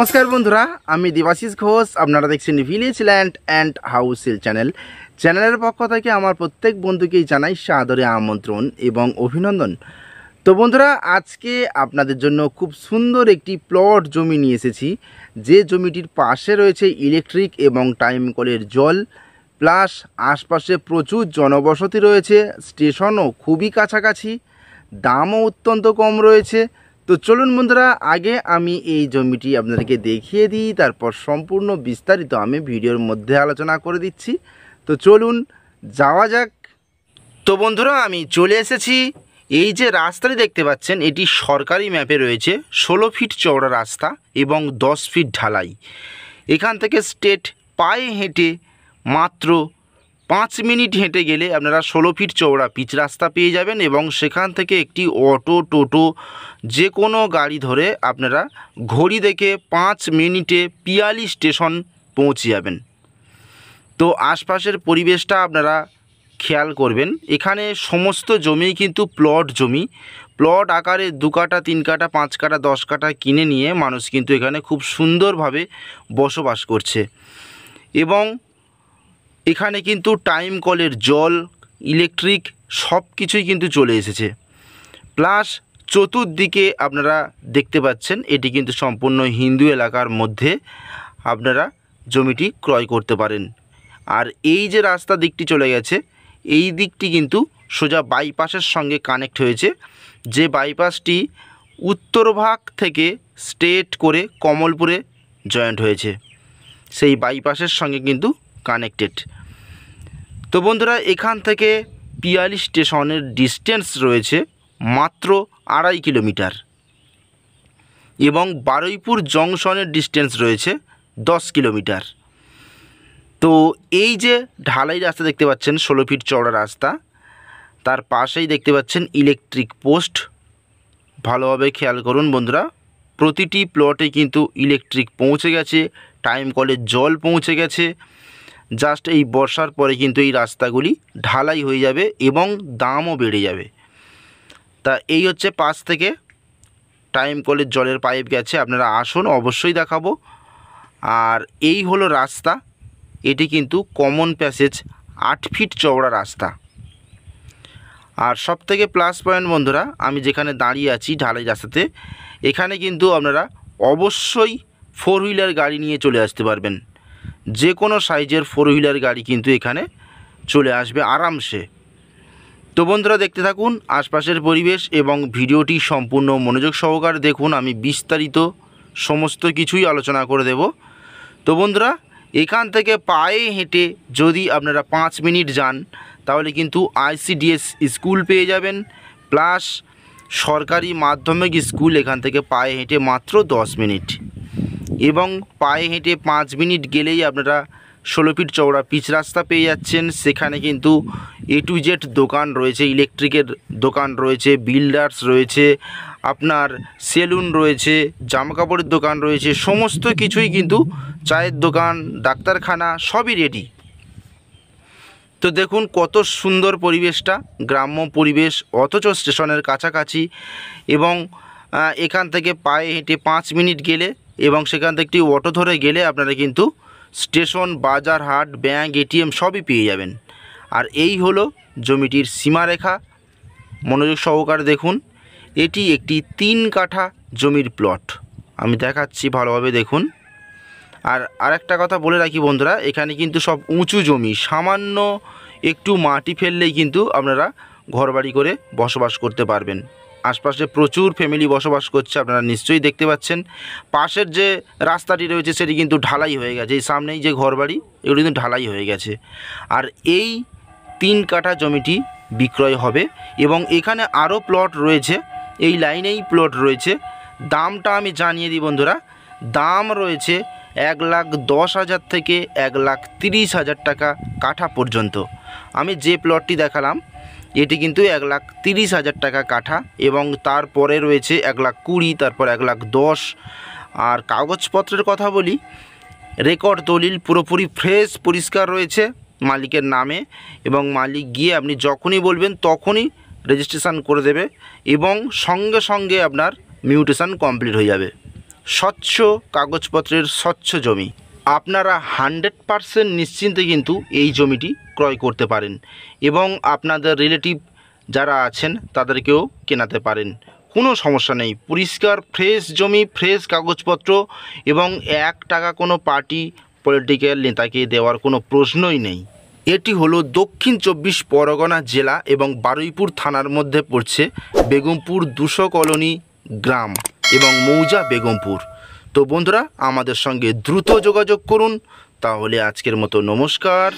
নমস্কার বন্ধুরা, আমি দেবাশিস ঘোষ। আপনারা দেখছেন village land and house sale চ্যানেলের পক্ষ থেকে আমার প্রত্যেক বন্ধুকেই জানাই সাদরে আমন্ত্রণ এবং অভিনন্দন। তো বন্ধুরা, আজকে আপনাদের জন্য খুব সুন্দর একটি প্লট জমি নিয়ে এসেছি। যে জমিটির পাশে রয়েছে ইলেকট্রিক এবং টাইম কলের জল, প্লাস আশপাশে প্রচুর জনবসতি রয়েছে, স্টেশনও খুবই কাছাকাছি, দামও অত্যন্ত কম রয়েছে। তো চলুন বন্ধুরা, আগে আমি এই জমিটি আপনাদেরকে দেখিয়ে দিই, তারপর সম্পূর্ণ বিস্তারিত আমি ভিডিওর মধ্যে আলোচনা করে দিচ্ছি। তো চলুন যাওয়া যাক। তো বন্ধুরা, আমি চলে এসেছি। এই যে রাস্তাটি দেখতে পাচ্ছেন, এটি সরকারি ম্যাপে রয়েছে 16 ফিট চওড়া রাস্তা এবং 10 ফিট ঢালাই। এখান থেকে স্ট্রেট পায়ে হেঁটে মাত্র 5 মিনিট হেঁটে গেলে আপনারা 16 ফিট চওড়া পিচ রাস্তা পেয়ে যাবেন এবং সেখান থেকে একটি অটো, টোটো যে কোনো গাড়ি ধরে আপনারা ঘড়ি দেখে 5 মিনিটে পিয়ালি স্টেশন পৌঁছে যাবেন। তো আশপাশের পরিবেশটা আপনারা খেয়াল করবেন। এখানে সমস্ত জমিই কিন্তু প্লট জমি। প্লট আকারে 2 কাঠা, 3 কাঠা, 5 কাঠা, 10 কাঠা কিনে নিয়ে মানুষ কিন্তু এখানে খুব সুন্দরভাবে বসবাস করছে এবং এখানে কিন্তু টাইম কলের জল, ইলেকট্রিক সব কিছুই কিন্তু চলে এসেছে। প্লাস চতুর্দিকে আপনারা দেখতে পাচ্ছেন, এটি কিন্তু সম্পূর্ণ হিন্দু এলাকার মধ্যে আপনারা জমিটি ক্রয় করতে পারেন। আর এই যে রাস্তা দিকটি চলে গেছে, এই দিকটি কিন্তু সোজা বাইপাসের সঙ্গে কানেক্ট হয়েছে। যে বাইপাসটি উত্তর ভাগ থেকে স্ট্রেট করে কমলপুরে জয়েন্ট হয়েছে, সেই বাইপাসের সঙ্গে কিন্তু কানেক্টেড। তো বন্ধুরা, এখান থেকে পিয়ালি স্টেশনের ডিস্টেন্স রয়েছে মাত্র 2.5 কিলোমিটার এবং বারুইপুর জংশনের ডিস্টেন্স রয়েছে 10 কিলোমিটার। তো এই যে ঢালাই রাস্তা দেখতে পাচ্ছেন, 16 ফিট চওড়া রাস্তা, তার পাশেই দেখতে পাচ্ছেন ইলেকট্রিক পোস্ট। ভালোভাবে খেয়াল করুন বন্ধুরা, প্রতিটি প্লটে কিন্তু ইলেকট্রিক পৌঁছে গেছে, টাইম কলের জল পৌঁছে গেছে। জাস্ট এই বর্ষার পরে কিন্তু এই রাস্তাগুলি ঢালাই হয়ে যাবে এবং দামও বেড়ে যাবে। তা এই হচ্ছে পাশ থেকে টাইম কলের জলের পাইপ গেছে, আপনারা আসুন, অবশ্যই দেখাবো। আর এই হলো রাস্তা। এটি কিন্তু কমন প্যাসেজ 8 ফিট চওড়া রাস্তা। আর সবথেকে প্লাস পয়েন্ট বন্ধুরা, আমি যেখানে দাঁড়িয়ে আছি ঢালাই রাস্তাতে, এখানে কিন্তু আপনারা অবশ্যই 4 হুইলার গাড়ি নিয়ে চলে আসতে পারবেন। যে কোনো সাইজের 4 হুইলার গাড়ি কিন্তু এখানে চলে আসবে আরামসে। তো বন্ধুরা, দেখতে থাকুন আশপাশের পরিবেশ এবং ভিডিওটি সম্পূর্ণ মনোযোগ সহকারে দেখুন। আমি বিস্তারিত সমস্ত কিছুই আলোচনা করে দেব। তো বন্ধুরা, এখান থেকে পায়ে হেঁটে যদি আপনারা 5 মিনিট যান, তাহলে কিন্তু ICDS স্কুল পেয়ে যাবেন, প্লাস সরকারি মাধ্যমিক স্কুল এখান থেকে পায়ে হেঁটে মাত্র 10 মিনিট। এবং পায়ে হেঁটে 5 মিনিট গেলেই আপনারা 16 ফিট চওড়া পিচ রাস্তা পেয়ে যাচ্ছেন। সেখানে কিন্তু A to Z দোকান রয়েছে, ইলেকট্রিকের দোকান রয়েছে, বিল্ডার্স রয়েছে, আপনার সেলুন রয়েছে, জামাকাপড়ের দোকান রয়েছে, সমস্ত কিছুই কিন্তু, চায়ের দোকান, ডাক্তারখানা সবই রেডি। তো দেখুন কত সুন্দর পরিবেশটা, গ্রাম্য পরিবেশ, অথচ স্টেশনের কাছাকাছি। এবং এখান থেকে পায়ে হেঁটে 5 মিনিট গেলে এবং সেখান থেকে একটি অটো ধরে গেলে আপনারা কিন্তু স্টেশন, বাজার, হাট, ব্যাংক, ATM সবই পেয়ে যাবেন। আর এই হলো জমিটির সীমারেখা। মনোযোগ সহকারে দেখুন, এটি একটি 3 কাঠা জমির প্লট। আমি দেখাচ্ছি, ভালোভাবে দেখুন। আর আরেকটা কথা বলে রাখি বন্ধুরা, এখানে কিন্তু সব উঁচু জমি, সামান্য একটু মাটি ফেললেই কিন্তু আপনারা ঘরবাড়ি করে বসবাস করতে পারবেন। আশপাশে প্রচুর ফ্যামিলি বসবাস করছে, আপনারা নিশ্চয়ই দেখতে পাচ্ছেন। পাশের যে রাস্তাটি রয়েছে সেটি কিন্তু ঢালাই হয়ে গেছে, এই সামনেই যে ঘরবাড়ি এগুলো কিন্তু ঢালাই হয়ে গেছে। আর এই 3 কাঠা জমিটি বিক্রয় হবে এবং এখানে আরও প্লট রয়েছে, এই লাইনেই প্লট রয়েছে। দামটা আমি জানিয়ে দিই বন্ধুরা, দাম রয়েছে 1,10,000 থেকে 1,30,000 টাকা কাঠা পর্যন্ত। আমি যে প্লটটি দেখালাম এটি কিন্তু 1,30,000 টাকা কাঠা এবং তারপরে রয়েছে 1,20,000, তারপর 1,10,000। আর কাগজপত্রের কথা বলি, রেকর্ড দলিল পুরোপুরি ফ্রেশ পরিষ্কার রয়েছে মালিকের নামে এবং মালিক গিয়ে আপনি যখনই বলবেন তখনই রেজিস্ট্রেশন করে দেবে এবং সঙ্গে সঙ্গে আপনার মিউটেশন কমপ্লিট হয়ে যাবে। স্বচ্ছ কাগজপত্রের স্বচ্ছ জমি। আপনারা 100% নিশ্চিন্তে কিন্তু এই জমিটি ক্রয় করতে পারেন এবং আপনাদের রিলেটিভ যারা আছেন তাদেরকেও কেনাতে পারেন। কোনো সমস্যা নেই, পরিষ্কার ফ্রেশ জমি, ফ্রেশ কাগজপত্র এবং 1 টাকা কোনো পার্টি পলিটিক্যাল নেতাকে দেওয়ার কোনো প্রশ্নই নেই। এটি হলো দক্ষিণ 24 পরগনা জেলা এবং বারুইপুর থানার মধ্যে পড়ছে বেগমপুর 200 কলোনি গ্রাম এবং মৌজা বেগমপুর। তো বন্ধুরা, আমাদের সঙ্গে দ্রুত যোগাযোগ করুন। তাহলে আজকের মতো নমস্কার।